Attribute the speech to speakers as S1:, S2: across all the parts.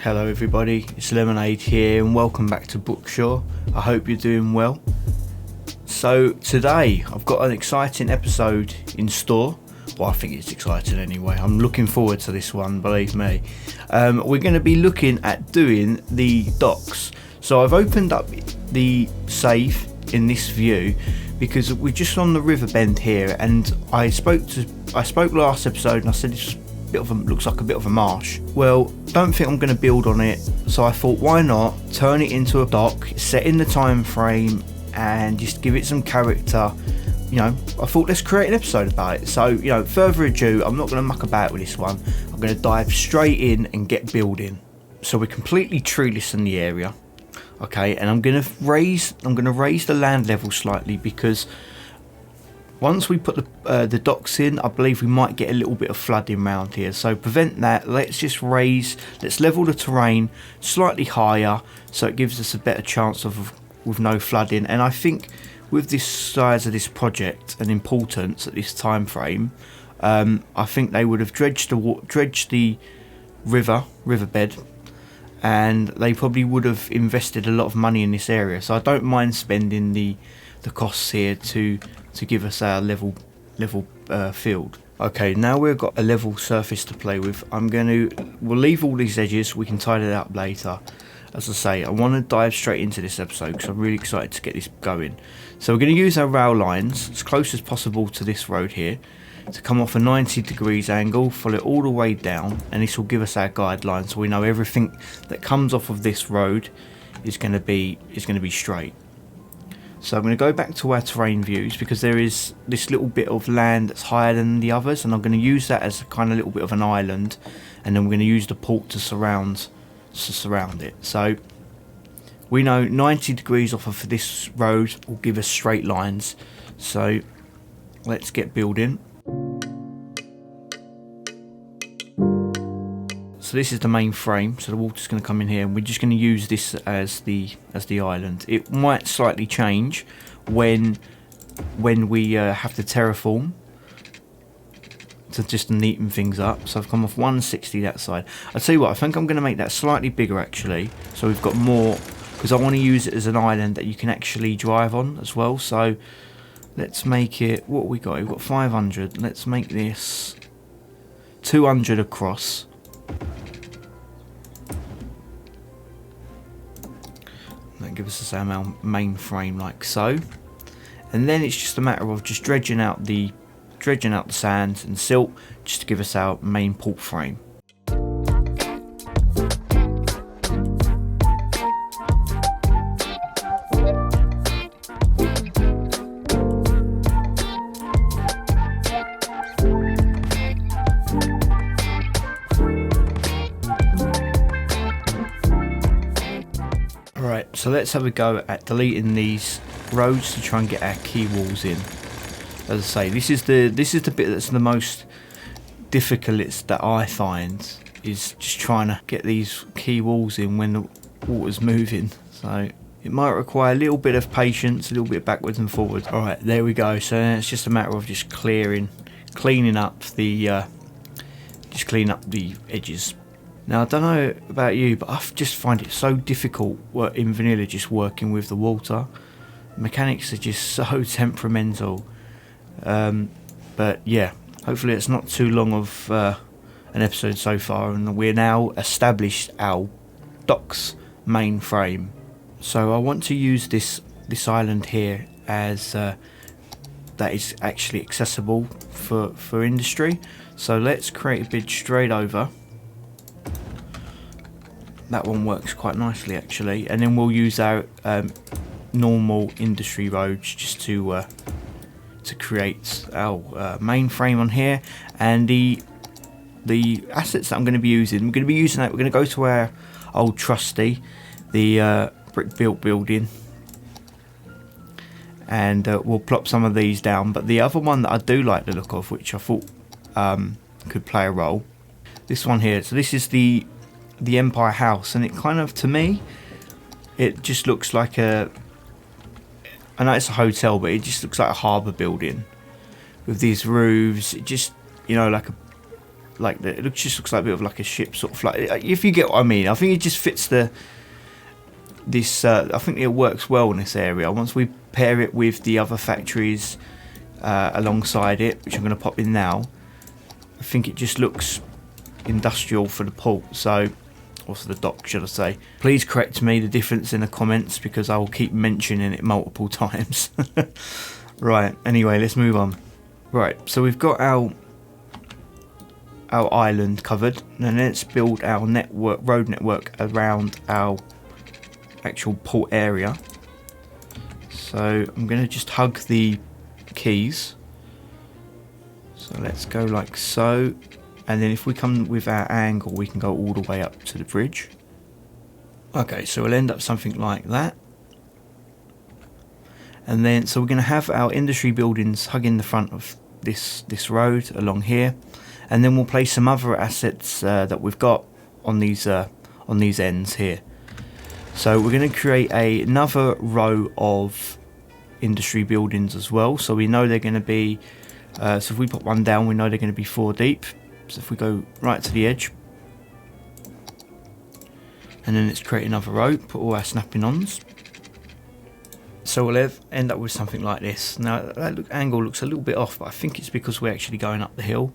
S1: Hello everybody, it's Lemonade here and welcome back to Brookshore. I hope you're doing well. So today I've got an exciting episode in store. Well, I think it's exciting anyway. I'm looking forward to this one, believe me. We're going to be looking at doing the docks. So I've opened up the save in this view because we're just on the river bend here, and I spoke last episode and I said it's looks like a bit of a marsh. Well, don't think I'm going to build on it, so I thought why not turn it into a dock, set in the time frame and just give it some character. You know, I thought let's create an episode about it. So, you know, further ado, I'm not going to muck about with this one. I'm going to dive straight in and get building. So we're completely treeless in the area, okay, and I'm going to raise the land level slightly because once we put the docks in, I believe we might get a little bit of flooding around here. So prevent that, let's level the terrain slightly higher so it gives us a better chance with no flooding. And I think with this size of this project and importance at this time frame, I think they would have dredged the riverbed, and they probably would have invested a lot of money in this area. So I don't mind spending the costs here to give us our level field. Okay, now we've got a level surface to play with. We'll leave all these edges, we can tidy it up later. As I say, I want to dive straight into this episode because I'm really excited to get this going. So we're going to use our rail lines as close as possible to this road here to come off a 90 degrees angle, follow it all the way down, and this will give us our guidelines so we know everything that comes off of this road is going to be straight. So I'm going to go back to our terrain views because there is this little bit of land that's higher than the others, and I'm going to use that as a kind of little bit of an island, and then we're going to use the port to surround it. So we know 90 degrees off of this road will give us straight lines. So let's get building. So this is the main frame, so the water's going to come in here, and we're just going to use this as the island. It might slightly change when we have to terraform to just neaten things up. So I've come off 160 that side. I'll tell you what, I think I'm going to make that slightly bigger actually, so we've got more, because I want to use it as an island that you can actually drive on as well. So let's make it, what we got? We've got 500. Let's make this 200 across. That gives us our main frame like so, and then it's just a matter of just dredging out the sand and silt just to give us our main port frame. Alright, so let's have a go at deleting these roads to try and get our key walls in. As I say, this is the bit that's the most difficult that I find, is just trying to get these key walls in when the water's moving. So it might require a little bit of patience, a little bit backwards and forwards. Alright, there we go. So it's just a matter of just cleaning up the edges. Now I don't know about you, but I just find it so difficult in vanilla just working with the water. Mechanics are just so temperamental. But yeah, hopefully it's not too long of an episode so far, and we're now established our docks main frame. So I want to use this island here as that is actually accessible for industry. So let's create a bridge straight over. That one works quite nicely actually, and then we'll use our normal industry roads just to create our main frame on here. And the assets that I'm going to be using, we're going to go to our old trusty, the brick built building, and we'll plop some of these down. But the other one that I do like the look of, which I thought could play a role, this one here. So this is the Empire House, and it kind of, to me, it just looks like I know it's a hotel, but it just looks like a harbour building with these roofs. It just, you know, like like it just looks like a bit of like a ship sort of like, if you get what I mean. I think it just fits I think it works well in this area. Once we pair it with the other factories alongside it, which I'm going to pop in now, I think it just looks industrial for the port. So, or for the dock, should I say. Please correct me the difference in the comments, because I will keep mentioning it multiple times. Right, anyway, let's move on. Right, so we've got our island covered, and let's build our road network around our actual port area. So I'm going to just hug the keys. So let's go like so, and then if we come with our angle, we can go all the way up to the bridge. Okay, so we'll end up something like that. And then, so we're going to have our industry buildings hugging the front of this road along here, and then we'll place some other assets that we've got on these ends here. So we're going to create another row of industry buildings as well. So we know they're going to be, so if we put one down, we know they're going to be 4 deep. So if we go right to the edge, and then let's create another row, put all our snapping ons. So we'll end up with something like this. Now that angle looks a little bit off, but I think it's because we're actually going up the hill.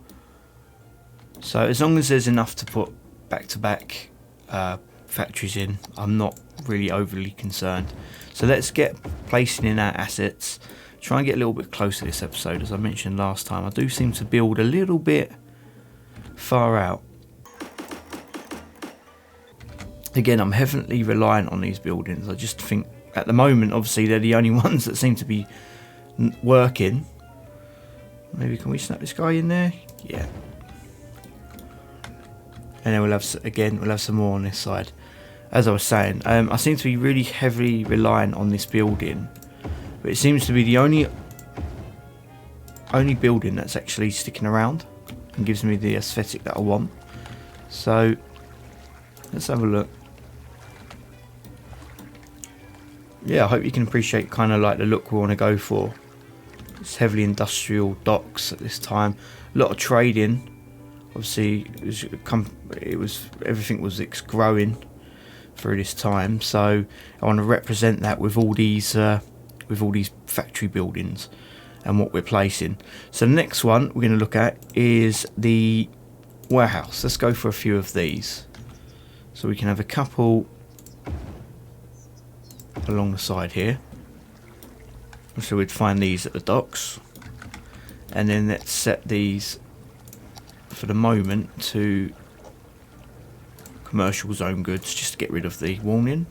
S1: So as long as there's enough to put back-to-back factories in, I'm not really overly concerned. So let's get placing in our assets. Try and get a little bit closer this episode. As I mentioned last time, I do seem to build a little bit far out. Again, I'm heavily reliant on these buildings. I just think at the moment, obviously, they're the only ones that seem to be working. Maybe can we snap this guy in there? Yeah. And then we'll have some more on this side. As I was saying, I seem to be really heavily reliant on this building, but it seems to be the only building that's actually sticking around and gives me the aesthetic that I want. So let's have a look. Yeah, I hope you can appreciate kind of like the look we want to go for. It's heavily industrial docks at this time. A lot of trading. Obviously, everything was growing through this time. So I want to represent that with all these factory buildings and what we're placing. So the next one we're going to look at is the warehouse. Let's go for a few of these. So we can have a couple along the side here. So we'd find these at the docks, and then let's set these for the moment to commercial zone goods, just to get rid of the warning.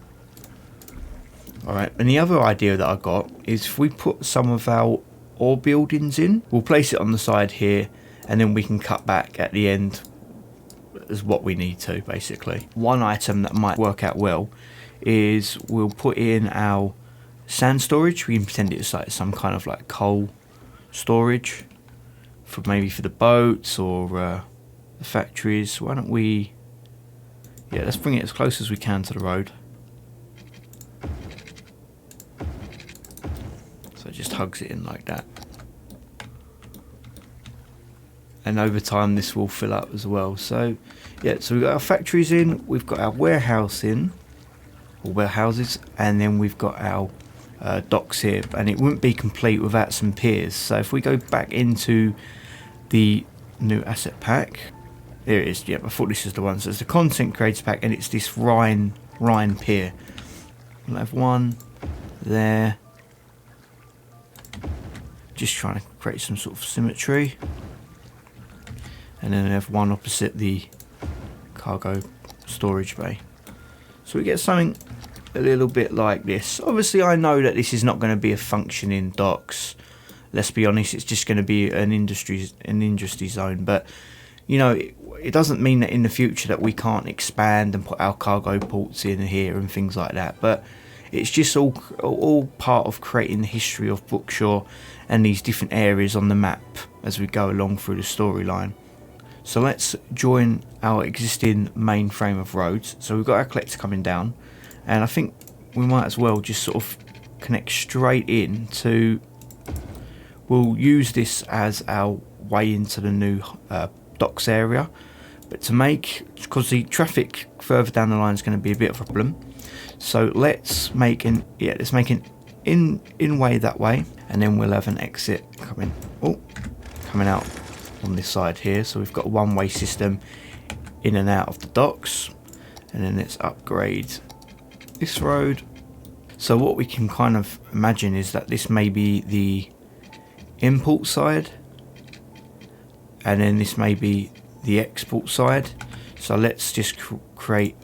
S1: Alright, and the other idea that I got is if we put some of our ore buildings in, we'll place it on the side here, and then we can cut back at the end as what we need to, basically. One item that might work out well is we'll put in our sand storage. We can pretend it's like some kind of like coal storage for maybe for the boats or the factories. Why don't we, yeah, let's bring it as close as we can to the road. So it just hugs it in like that. And over time this will fill up as well. So yeah, so we've got our factories in, we've got our warehouse in, or warehouses, and then we've got our docks here, and it wouldn't be complete without some piers. So if we go back into the new asset pack, there it is. Yeah, I thought this is the one. So it's the content creator pack, and it's this Rhine pier. We'll have one there, just trying to create some sort of symmetry, and then have one opposite the cargo storage bay. So we get something a little bit like this. Obviously I know that this is not going to be a functioning docks, let's be honest, it's just going to be an industry zone, but you know, it doesn't mean that in the future that we can't expand and put our cargo ports in here and things like that, but it's just all part of creating the history of Brookshore and these different areas on the map as we go along through the storyline. So let's join our existing main frame of roads. So we've got our collector coming down, and I think we might as well just sort of connect straight in to, we'll use this as our way into the new docks area. But to make, because the traffic further down the line is going to be a bit of a problem, so let's make an in way that way, and then we'll have an exit coming out on this side here. So we've got a one-way system in and out of the docks, and then let's upgrade this road. So what we can kind of imagine is that this may be the import side, and then this may be the export side. So let's just create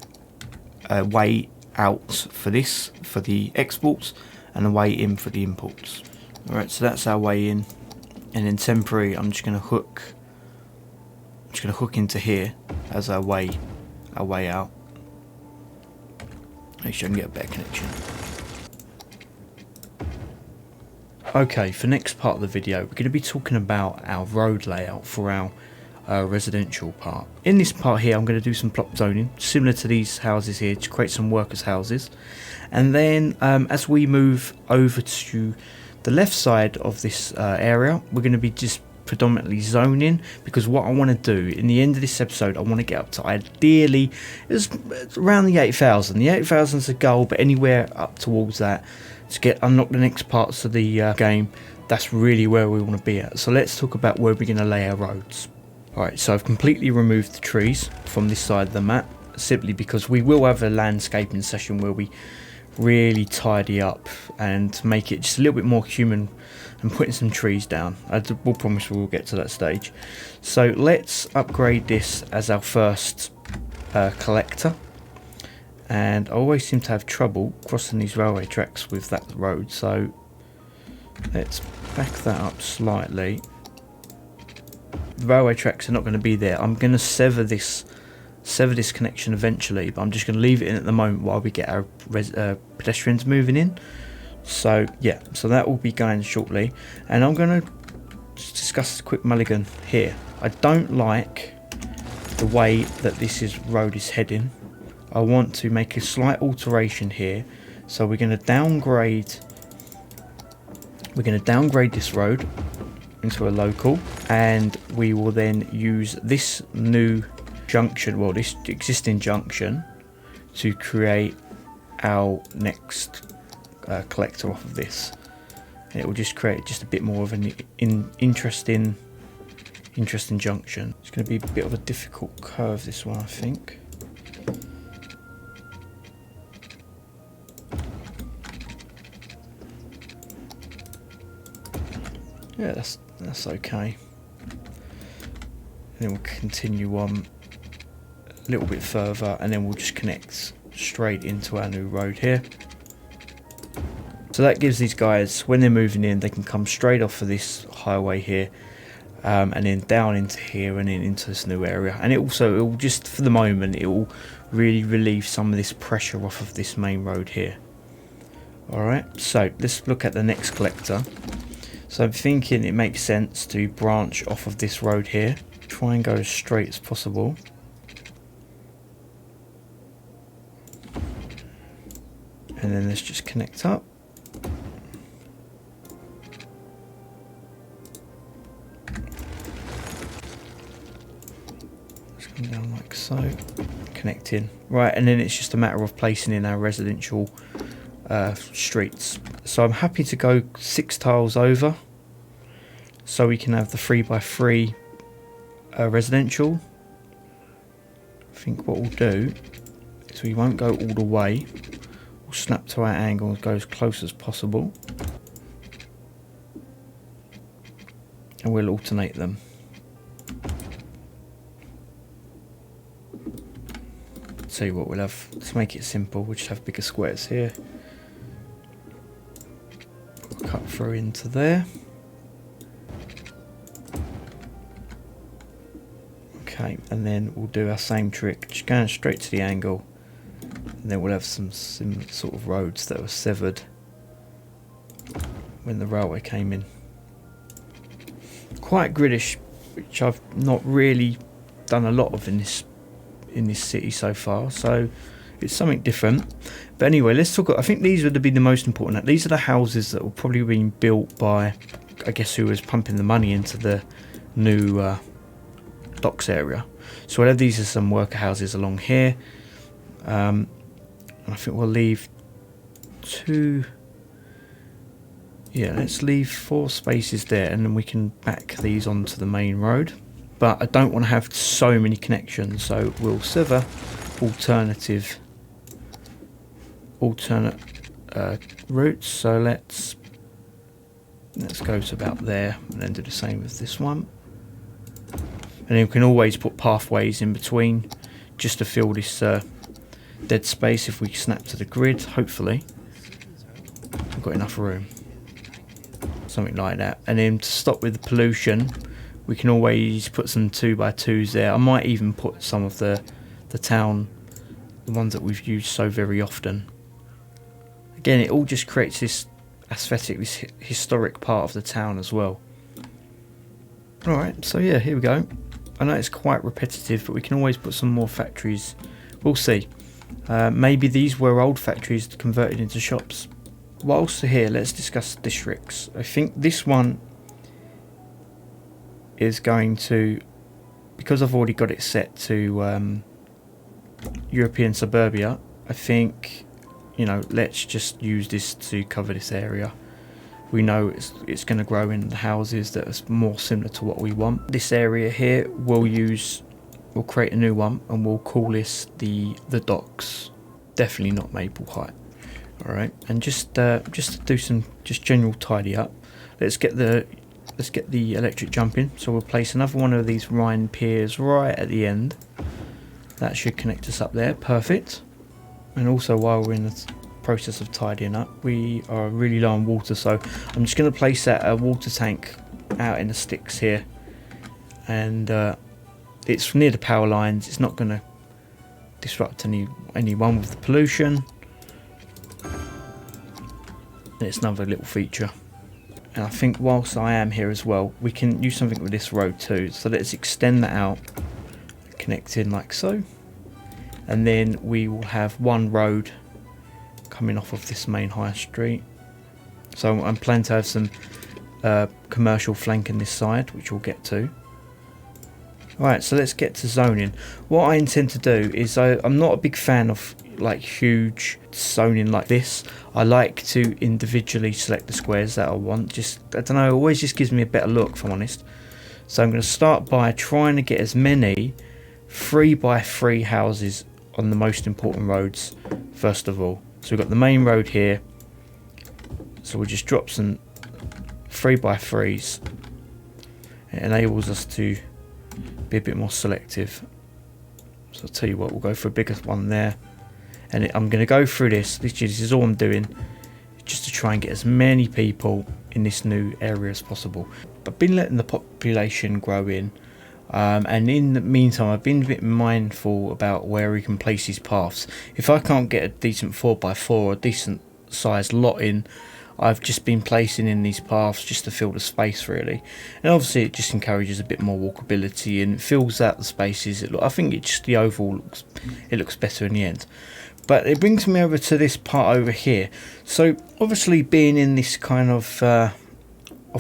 S1: a way out for this, for the exports, and a way in for the imports. Alright, so that's our way in, and then temporary I'm just going to hook into here as our way out. Make sure I can get a better connection. Okay, for next part of the video, we're going to be talking about our road layout for our residential part. In this part here, I'm going to do some plop zoning, similar to these houses here, to create some workers' houses. And then as we move over to the left side of this area, we're going to be just predominantly zoning, because what I want to do in the end of this episode, I want to get up to ideally it's around the 8,000. The 8,000 is a goal, but anywhere up towards that to unlock the next parts of the game, that's really where we want to be at. So let's talk about where we're going to lay our roads. Alright, so I've completely removed the trees from this side of the map, simply because we will have a landscaping session where we really tidy up and make it just a little bit more human and putting some trees down. I will promise we will get to that stage. So let's upgrade this as our first collector. And I always seem to have trouble crossing these railway tracks with that road, so let's back that up slightly. The railway tracks are not going to be there. I'm going to sever this connection eventually, but I'm just going to leave it in at the moment while we get our pedestrians moving in. So yeah, so that will be going shortly, and I'm going to discuss a quick mulligan here. I don't like the way that this road is heading. I want to make a slight alteration here. So we're going to downgrade this road into a local, and we will then use this new junction, well, this existing junction, to create our next collector off of this, and it will just create just a bit more of an interesting junction. It's going to be a bit of a difficult curve, this one, I think. Yeah, that's okay. And then we'll continue on a little bit further, and then we'll just connect straight into our new road here. So that gives these guys, when they're moving in, they can come straight off of this highway here, and then down into here and then into this new area. And it will just, for the moment, it will really relieve some of this pressure off of this main road here. Alright, so let's look at the next collector. So I'm thinking it makes sense to branch off of this road here, try and go as straight as possible. And then let's just connect up. Let's come down like so, connect in. Right, and then it's just a matter of placing in our residential streets. So I'm happy to go 6 tiles over, so we can have the 3x3 residential. I think what we'll do is we won't go all the way. We'll snap to our angle and go as close as possible, and we'll alternate them. Tell you what, we'll have, to make it simple, we'll just have bigger squares here. We'll cut through into there. Okay, and then we'll do our same trick, just going straight to the angle, and then we'll have some similar sort of roads that were severed when the railway came in. Quite griddish, which I've not really done a lot of in this city so far, so it's something different. But anyway, let's talk. I think these would be the most important. These are the houses that were probably being built by, I guess, who was pumping the money into the new docks area. So we'll have these as some worker houses along here, and I think we'll leave 2. Yeah, let's leave 4 spaces there, and then we can back these onto the main road. But I don't want to have so many connections, so we'll sever alternate routes. So let's go to about there, and then do the same with this one. And then we can always put pathways in between, just to fill this dead space. If we snap to the grid, hopefully we've got enough room. Something like that. And then to stop with the pollution, we can always put some 2x2s there. I might even put some of the town, the ones that we've used so very often. Again, it all just creates this aesthetic, this historic part of the town as well. Alright, so yeah, here we go. I know it's quite repetitive, but we can always put some more factories. We'll see. Maybe these were old factories converted into shops. Whilst here, let's discuss districts. I think this one is going to, because I've already got it set to European suburbia, I think, you know, let's just use this to cover this area. We know it's going to grow in the houses that are more similar to what we want. This area here we'll create a new one, and we'll call this the docks. Definitely not Maple Height. Alright, and just to do some general tidy up, let's get the electric jumping. So we'll place another one of these Rhine piers right at the end. That should connect us up there. Perfect. And also, while we're in the process of tidying up, we are really low on water, so I'm just going to place a water tank out in the sticks here, and it's near the power lines. It's not going to disrupt anyone with the pollution. It's another little feature. And I think whilst I am here as well, we can use something with this road too. So let's extend that out, connect in like so, and then we will have one road coming off of this main high street. So I'm planning to have some commercial flanking this side, which we'll get to. Alright, so let's get to zoning. What I intend to do is, I'm not a big fan of like huge zoning like this. I like to individually select the squares that I want. I don't know, it always just gives me a better look, if I'm honest. So I'm going to start by trying to get as many 3x3 houses on the most important roads first of all. So we've got the main road here, so we'll just drop some 3x3s. It enables us to be a bit more selective. So I'll tell you what, we'll go for a bigger one there, and I'm going to go through this. This is all I'm doing, just to try and get as many people in this new area as possible. I've been letting the population grow in, and in the meantime I've been a bit mindful about where we can place these paths. If I can't get a decent 4x4 or a decent sized lot in, I've just been placing in these paths just to fill the space really, and obviously it just encourages a bit more walkability and fills out the spaces. I think it just, the overall looks better in the end. But it brings me over to this part over here. So obviously, being in this kind of the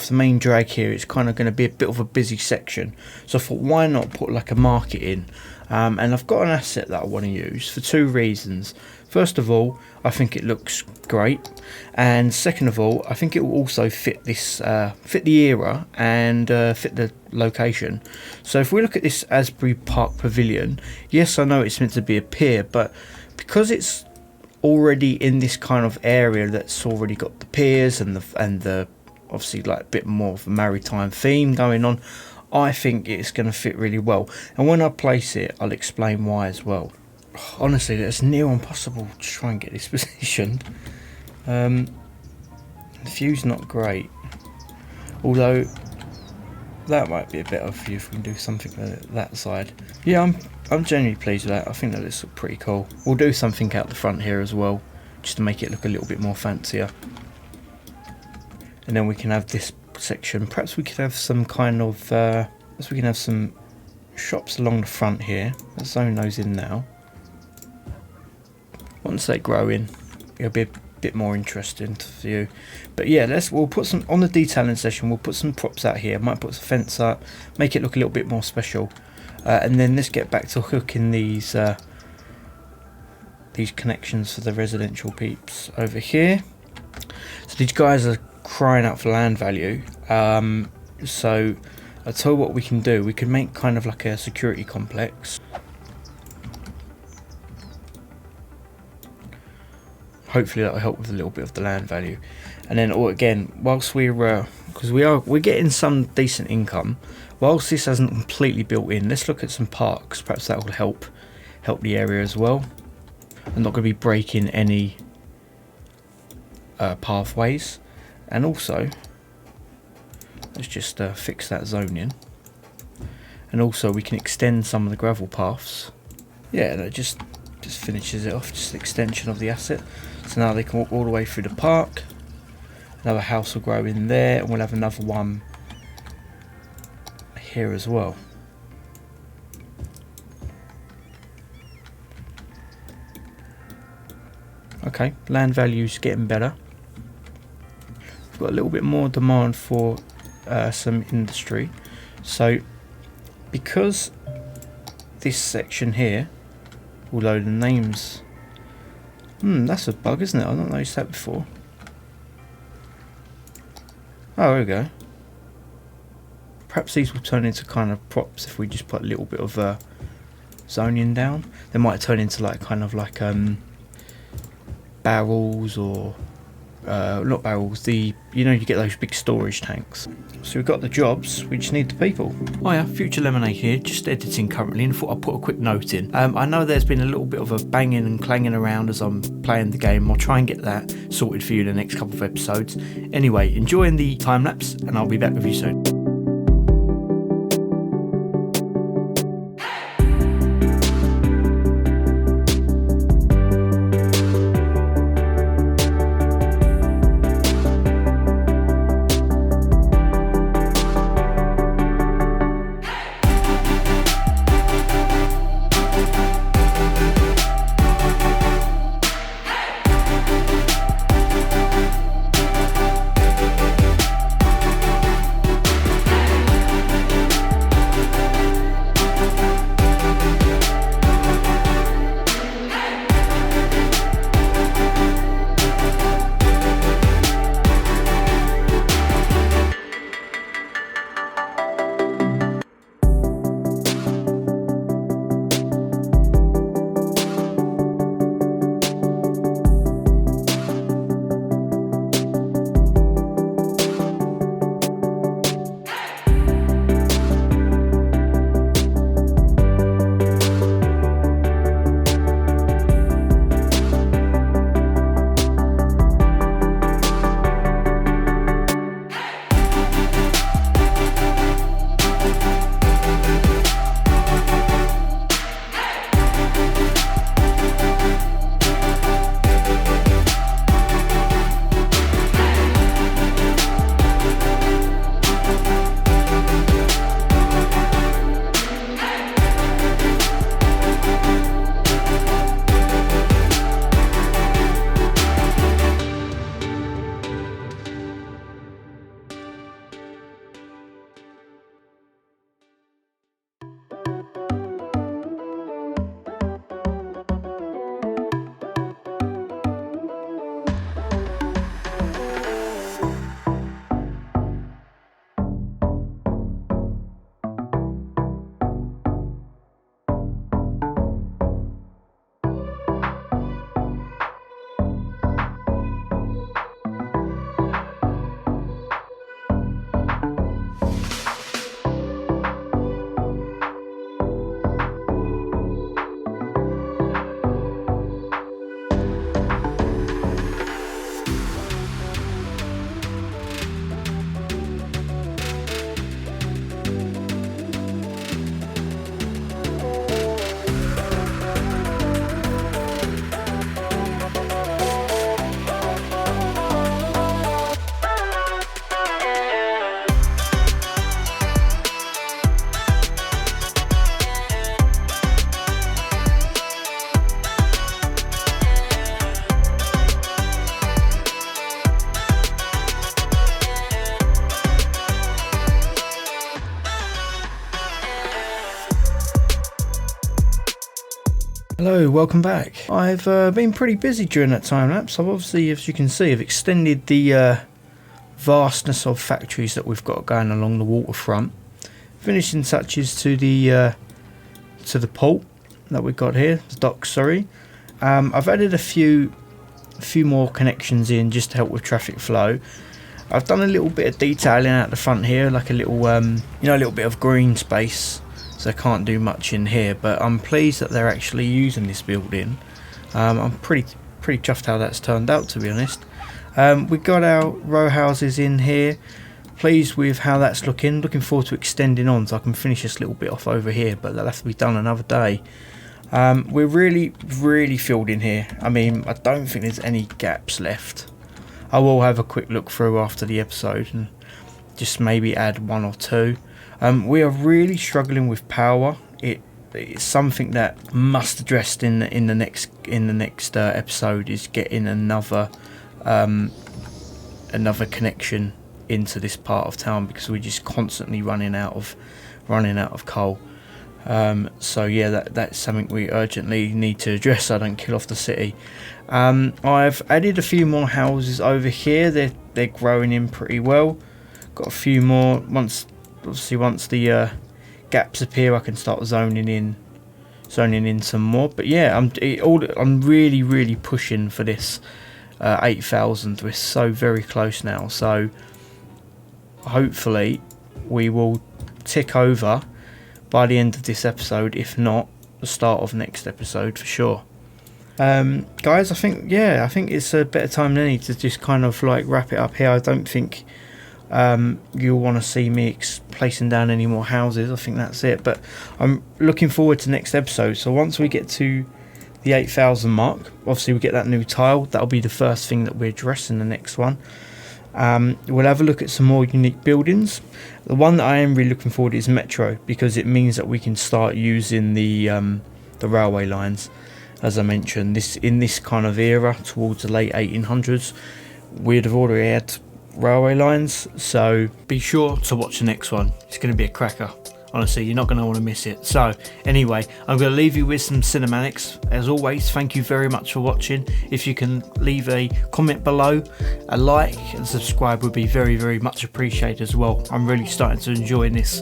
S1: main drag here, it's kind of going to be a bit of a busy section. So I thought, why not put like a market in? And I've got an asset that I want to use for 2 reasons. First of all, I think it looks great, and second of all, I think it will also fit this, fit the era and fit the location. So if we look at this Asbury Park Pavilion, yes, I know it's meant to be a pier, but because it's already in this kind of area that's already got the piers and the obviously like a bit more of a maritime theme going on, I think it's going to fit really well. And when I place it, I'll explain why as well. Honestly, it's near impossible to try and get this positioned. The view's not great, although that might be a better view if we can do something with that side. Yeah, I'm genuinely pleased with that. I think that looks pretty cool. We'll do something out the front here as well, just to make it look a little bit more fancier. And then we can have this section. Perhaps we could have some kind of we can have some shops along the front here. Let's zone those in now. Once they grow in, it'll be a bit more interesting to view. But yeah, we'll put some on the detailing session. We'll put some props out here. Might put a fence up, make it look a little bit more special. And then let's get back to hooking these connections for the residential peeps over here. So these guys are crying out for land value. So I'll tell you what we can do. We can make kind of like a security complex. Hopefully that will help with a little bit of the land value. And then, or again, whilst we're because we're getting some decent income, whilst this hasn't completely built in, let's look at some parks. Perhaps that will help the area as well. I'm not going to be breaking any pathways. And also, let's just fix that zoning. And also we can extend some of the gravel paths. Yeah, that just finishes it off, just an extension of the asset. So now they can walk all the way through the park. Another house will grow in there, and we'll have another one here as well. Okay, land value's getting better. We've got a little bit more demand for some industry. So because this section here, although the names, that's a bug, isn't it? I've not noticed that before. Oh, there we go. Perhaps these will turn into kind of props if we just put a little bit of zoning down. They might turn into like kind of like barrels, or not barrels, you get those big storage tanks. So we've got the jobs, we just need the people. Hiya, Future Lemonade here, just editing currently, and thought I'd put a quick note in. I know there's been a little bit of a banging and clanging around as I'm playing the game. I'll try and get that sorted for you in the next couple of episodes. Anyway, enjoying the time lapse, and I'll be back with you soon. So, welcome back. I've been pretty busy during that time lapse. I've obviously, as you can see, I've extended the vastness of factories that we've got going along the waterfront. Finishing touches to the port that we've got here, the dock, sorry. I've added a few more connections in just to help with traffic flow. I've done a little bit of detailing out the front here, like a little, a little bit of green space. So I can't do much in here, but I'm pleased that they're actually using this building. I'm pretty chuffed how that's turned out, to be honest. We've got our row houses in here. Pleased with how that's looking. Looking forward to extending on so I can finish this little bit off over here, but that'll have to be done another day. We're really filled in here. I mean, I don't think there's any gaps left. I will have a quick look through after the episode and just maybe add one or two. We are really struggling with power. It's something that must addressed in the next episode, is getting another connection into this part of town, because we're just constantly running out of coal. So yeah, that's something we urgently need to address so I don't kill off the city. I've added a few more houses over here. They're growing in pretty well. Got a few more. Once the gaps appear, I can start zoning in some more. But yeah, I'm really pushing for this 8,000. We're so very close now. So hopefully we will tick over by the end of this episode, if not the start of next episode for sure. Guys, I think it's a better time than any to just kind of like wrap it up here. I don't think you'll want to see me placing down any more houses. I think that's it, but I'm looking forward to next episode. So once we get to the 8,000 mark, obviously we get that new tile. That'll be the first thing that we address in the next one. We'll have a look at some more unique buildings. The one that I am really looking forward to is Metro, because it means that we can start using the railway lines. As I mentioned, in this kind of era towards the late 1800s, we'd have already had railway lines. So be sure to watch the next one. It's going to be a cracker. Honestly, you're not going to want to miss it. So anyway, I'm going to leave you with some cinematics. As always, thank you very much for watching. If you can leave a comment below, a like and subscribe would be very much appreciated as well. I'm really starting to enjoy this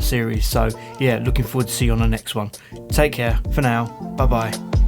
S1: series. So yeah, looking forward to see you on the next one. Take care for now. Bye bye.